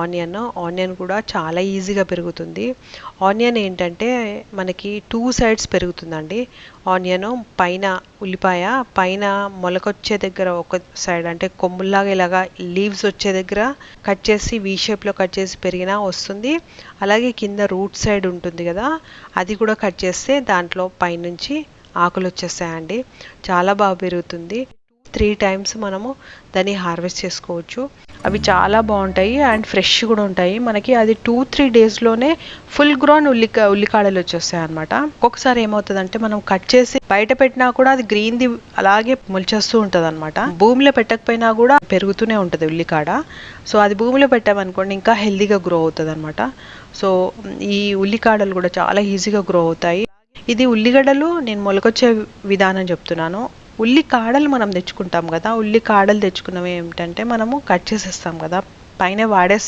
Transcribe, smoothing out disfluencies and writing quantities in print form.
Onion కూడా చాలా ఈజీగా పెరుగుతుంది. ఆనియన్ ఏంటంటే మనకి 2 సైడ్స్ పెరుగుతుందండి. ఆనియన్ పైన ఉల్లిపాయ పైన మొలకొచ్చే దగ్గర ఒక సైడ్ అంటే కొమ్ముల్లాగా ఇలాగా లీవ్స్ వచ్చే దగ్గర కట్ చేసి వీ షేప్లో కట్ చేసి పెరిగినా వస్తుంది. అలాగే కింద రూట్ సైడ్ ఉంటుంది కదా, అది కూడా కట్ చేస్తే దాంట్లో పైనుంచి ఆకులు వచ్చేస్తాయండి. చాలా బాగా పెరుగుతుంది. 3 టైమ్స్ మనము దాన్ని హార్వెస్ట్ చేసుకోవచ్చు. అవి చాలా బాగుంటాయి అండ్ ఫ్రెష్ కూడా ఉంటాయి. మనకి అది 2-3 డేస్లోనే ఫుల్ గ్రోన్ ఉల్లికాడలు వచ్చేస్తాయి అనమాట. ఒక్కొక్కసారి ఏమవుతుందంటే మనం కట్ చేసి బయట పెట్టినా కూడా అది గ్రీన్ది అలాగే మొలిచేస్తూ ఉంటుంది అనమాట. భూమిలో పెట్టకపోయినా కూడా పెరుగుతూనే ఉంటుంది ఉల్లికాడ. సో అది భూమిలో పెట్టామనుకోండి ఇంకా హెల్దీగా గ్రో అవుతుంది అనమాట. సో ఈ ఉల్లికాడలు కూడా చాలా ఈజీగా గ్రో అవుతాయి. ఇది ఉల్లిగడ్డలు నేను మొలకొచ్చే విధానం చెప్తున్నాను. ఉల్లి కాడలు మనం తెచ్చుకుంటాం కదా, ఉల్లి కాడలు తెచ్చుకున్నవి ఏమిటంటే మనము కట్ చేసేస్తాం కదా, పైన